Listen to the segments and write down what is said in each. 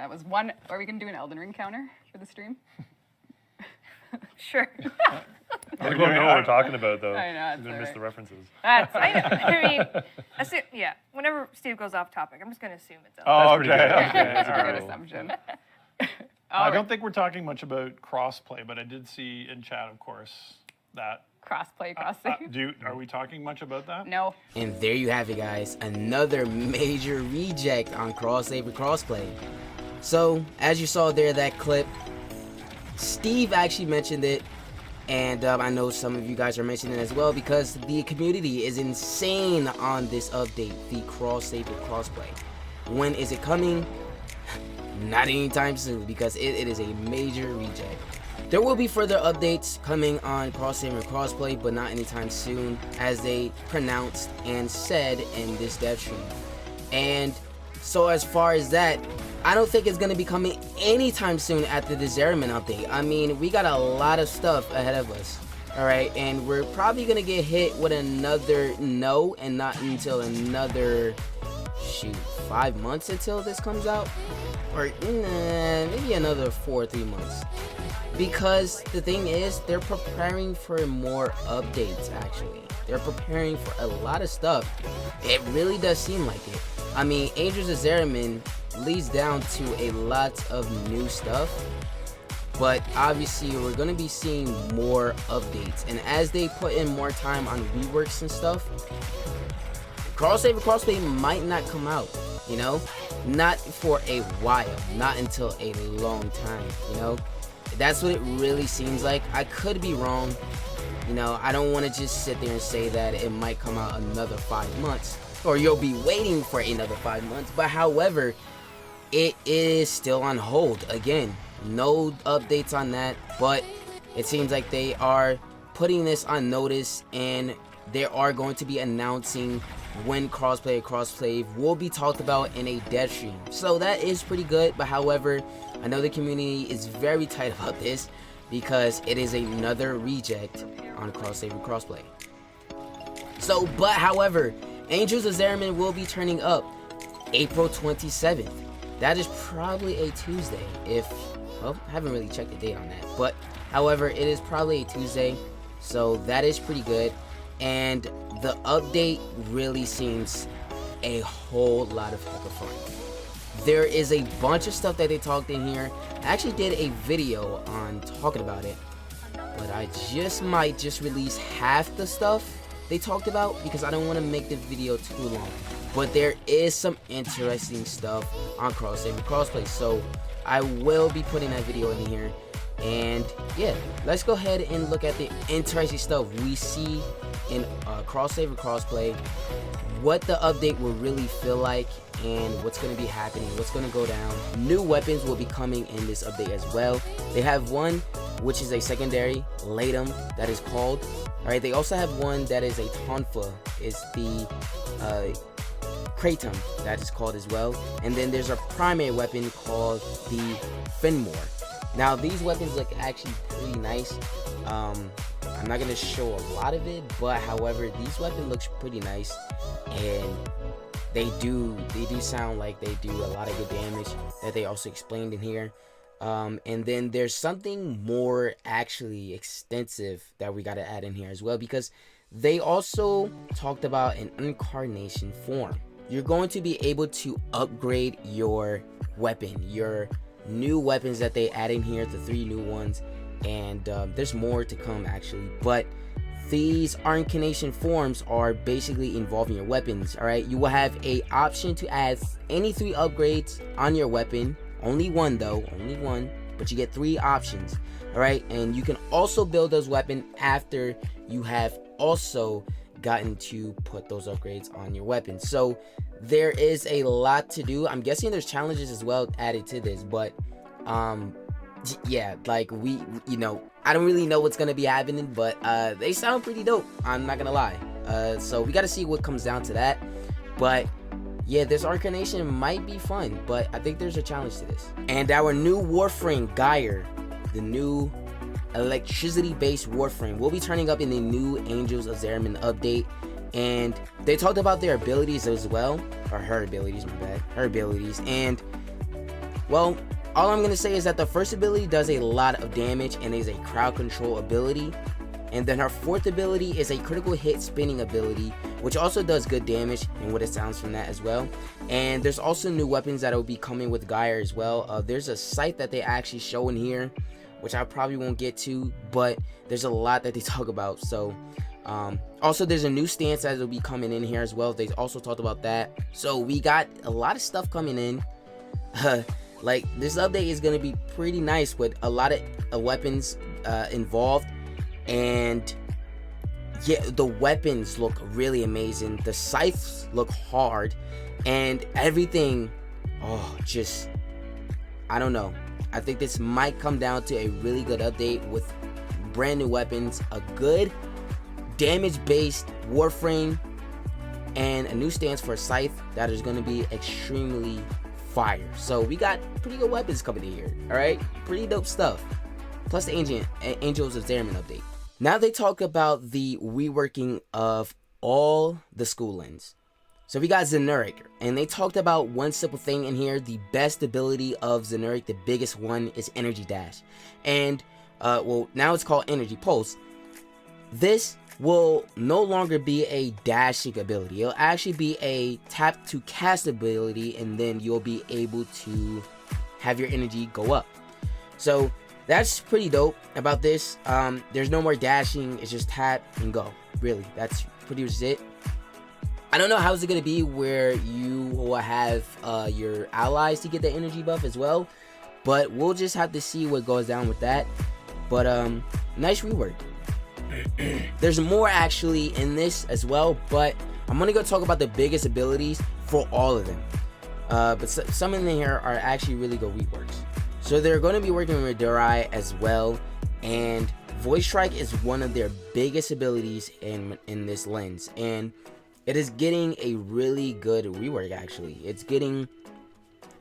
That was one. Are we going to do an Elden Ring counter for the stream? Sure. We don't know what we're talking about, though. I know, We're going to miss the references. That's I know. I mean, yeah. Whenever Steve goes off topic, I'm just going to assume it's Elden. Oh, okay. That's a All good right. assumption. I don't think we're talking much about crossplay, but I did see in chat, of course, that. Crossplay, cross-save. Are we talking much about that? No. And there you have it, guys. Another major reject on cross-save and crossplay. So, as you saw there, that clip, Steve actually mentioned it. And I know some of you guys are mentioning it as well because the community is insane on this update, the cross-save and crossplay. When is it coming? Not anytime soon because it is a major reject. There will be further updates coming on cross-save and crossplay, but not anytime soon, as they pronounced and said in this dev stream. And so as far as that, I don't think it's going to be coming anytime soon after the Zariman update. I mean, we got a lot of stuff ahead of us, alright? And we're probably going to get hit with another no, and not until another, 5 months until this comes out? Or maybe another 4 or 3 months. Because the thing is, they're preparing for more updates, actually. They're preparing for a lot of stuff. It really does seem like it. I mean, AngelsOfZariman leads down to a lot of new stuff. But obviously, we're going to be seeing more updates. And as they put in more time on reworks and stuff, cross-save and crossplay might not come out, you know? Not for a while. Not until a long time, you know? That's what it really seems like. I could be wrong. You know, I don't want to just sit there and say that it might come out another 5 months. Or you'll be waiting for another 5 months. But however, it is still on hold. Again, no updates on that. But it seems like they are putting this on notice. And they are going to be announcing when crossplay or crossplay will be talked about in a dev stream. So that is pretty good. But however, I know the community is very tight about this because it is another reject on cross-save and crossplay. So, but however, AngelsOfZariman will be turning up April 27th. That is probably a Tuesday. Well, I haven't really checked the date on that. But however, it is probably a Tuesday. So that is pretty good. And the update really seems a whole lot of heck of fun. There is a bunch of stuff that they talked in here. I actually did a video on talking about it, but I might just release half the stuff they talked about because I don't want to make the video too long. But there is some interesting stuff on cross-save and crossplay, so I will be putting that video in here. And yeah, let's go ahead and look at the interesting stuff we see in cross-save and crossplay, what the update will really feel like, and what's going to be happening, what's going to go down. New weapons will be coming in this update as well. They have one which is a secondary Latum that is called. Alright, they also have one that is a Tonfa. It's the Kratom that is called as well. And then there's a primary weapon called the Fenmore. Now these weapons look actually pretty nice. I'm not going to show a lot of it, but however, these weapons looks pretty nice. And they do sound like they do a lot of good damage that they also explained in here. And then there's something more actually extensive that we got to add in here as well, because they also talked about an incarnation form. You're going to be able to upgrade your weapon, your new weapons that they add in here, the 3 new ones, and there's more to come actually, but these incarnation forms are basically involving your weapons. All right, you will have a option to add any 3 upgrades on your weapon. Only one though, only one, but you get 3 options. All right, and you can also build those weapons after you have also gotten to put those upgrades on your weapon. So there is a lot to do. I'm guessing there's challenges as well added to this, but yeah, like I don't really know what's gonna be happening, but they sound pretty dope, I'm not gonna lie. So we gotta see what comes down to that. But yeah, this incarnation might be fun, but I think there's a challenge to this. And our new Warframe, Geyer, the new electricity-based Warframe, will be turning up in the new AngelsOfZariman update. And they talked about their abilities as well, or her abilities, my bad, her abilities. And Well, all I'm gonna say is that the first ability does a lot of damage and is a crowd control ability. And then her fourth ability is a critical hit spinning ability, which also does good damage, and what it sounds from that as well. And there's also new weapons that will be coming with Geyer as well. There's a site that they actually show in here, which I probably won't get to, but there's a lot that they talk about. So also there's a new stance that will be coming in here as well. They also talked about that. So we got a lot of stuff coming in. Like, this update is going to be pretty nice with a lot of weapons involved. And yeah, the weapons look really amazing. The scythes look hard. And everything, just, I don't know. I think this might come down to a really good update with brand new weapons, a good damage-based Warframe, and a new stance for a scythe that is going to be extremely fire. So we got pretty good weapons coming in here. All right, pretty dope stuff. Plus the Angels of Zariman update. Now they talk about the reworking of all the school ends. So we got Xenuric, and they talked about one simple thing in here. The best ability of Xenuric, the biggest one, is Energy Dash. And well, now it's called Energy Pulse. This will no longer be a dashing ability. It'll actually be a tap to cast ability, and then you'll be able to have your energy go up. So that's pretty dope about this. There's no more dashing. It's just tap and go. Really, that's pretty much it. I don't know how is it going to be where you will have your allies to get the energy buff as well, but we'll just have to see what goes down with that. But nice rework. There's more actually in this as well, but I'm gonna go talk about the biggest abilities for all of them. But some in here are actually really good reworks. So they're going to be working with Durai as well, and Voice Strike is one of their biggest abilities in this lens, and it is getting a really good rework. Actually, it's getting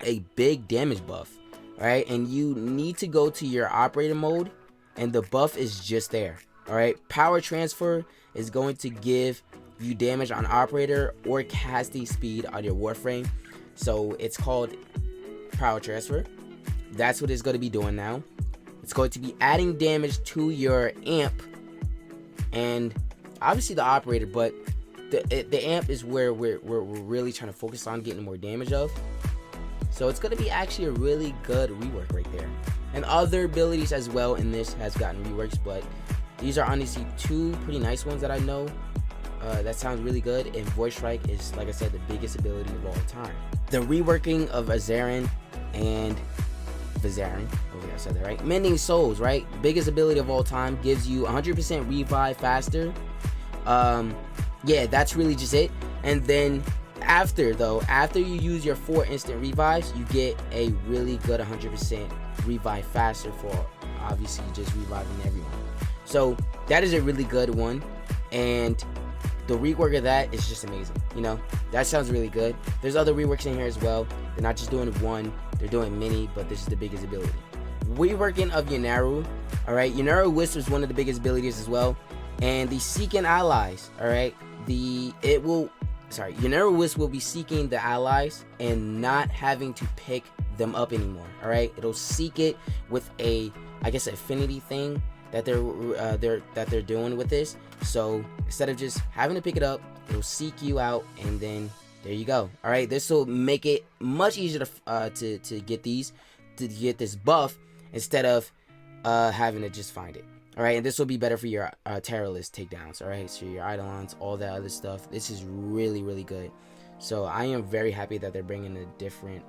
a big damage buff, right? And you need to go to your operator mode, and the buff is just there. All right, power transfer is going to give you damage on operator or casting speed on your Warframe. So it's called power transfer. That's what it's going to be doing now. It's going to be adding damage to your amp and obviously the operator, but the amp is where we're really trying to focus on getting more damage of. So it's going to be actually a really good rework right there. And other abilities as well in this has gotten reworks, but these are honestly two pretty nice ones that I know. That sounds really good, and Voice Strike is, like I said, the biggest ability of all time. The reworking of Azarin and Vizarin, hopefully I said that right. Mending Souls, right? Biggest ability of all time, gives you 100% revive faster. Yeah, that's really just it. And then after you use your 4 instant revives, you get a really good 100% revive faster for obviously just reviving everyone. So that is a really good one, and the rework of that is just amazing. You know, that sounds really good. There's other reworks in here as well. They're not just doing one, they're doing many, but this is the biggest ability. Reworking of Yonaru. Alright, Yonaru Wisp is one of the biggest abilities as well. And the Seeking Allies, alright, Yonaru Wisp will be seeking the allies and not having to pick them up anymore. Alright, it'll seek it with a, I guess, affinity thing that they're doing with this. So instead of just having to pick it up, it'll seek you out, and then there you go. All right, this will make it much easier to get this buff instead of having to just find it. All right, and this will be better for your terrorist takedowns. All right, so your eidolons, all that other stuff. This is really, really good. So I am very happy that they're bringing a different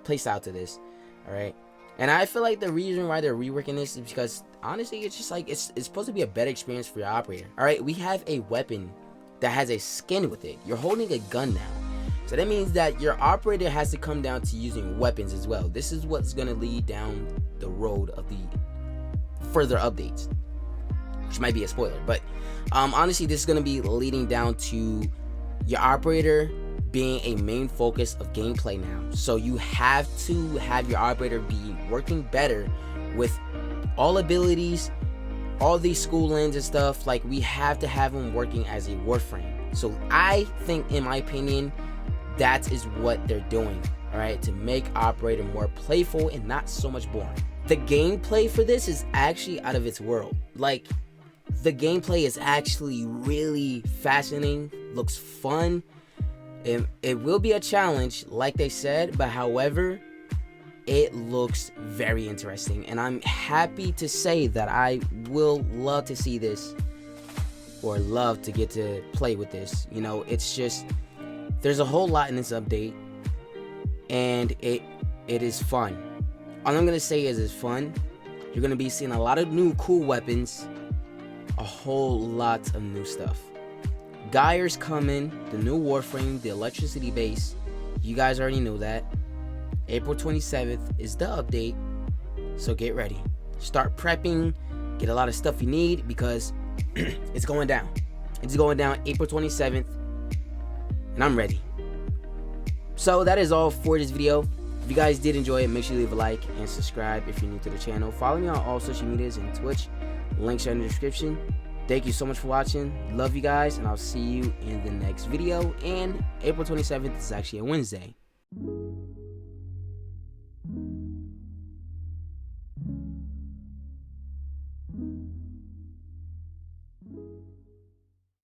playstyle to this. All right. And I feel like the reason why they're reworking this is because, honestly, it's just like, it's supposed to be a better experience for your operator. Alright, we have a weapon that has a skin with it. You're holding a gun now. So that means that your operator has to come down to using weapons as well. This is what's going to lead down the road of the further updates, which might be a spoiler. But honestly, this is going to be leading down to your operator being a main focus of gameplay now. So you have to have your operator be working better with all abilities, all these school ends and stuff. Like, we have to have them working as a Warframe. So I think, in my opinion, that is what they're doing. alright, to make Operator more playful and not so much boring. The gameplay for this is actually out of its world. Like, the gameplay is actually really fascinating, looks fun. It will be a challenge, like they said, but however, it looks very interesting, and I'm happy to say that I will love to see this, or love to get to play with this. You know, it's just, there's a whole lot in this update, and it is fun. All I'm gonna say is it's fun. You're gonna be seeing a lot of new cool weapons, a whole lot of new stuff. Geyer's coming, the new Warframe, the electricity base. You guys already know that. April 27th is the update, so get ready. Start prepping, get a lot of stuff you need, because it's going down. It's going down April 27th, and I'm ready. So that is all for this video. If you guys did enjoy it, make sure you leave a like and subscribe if you're new to the channel. Follow me on all social medias and Twitch. Links are in the description. Thank you so much for watching. Love you guys, and I'll see you in the next video. And April 27th is actually a Wednesday.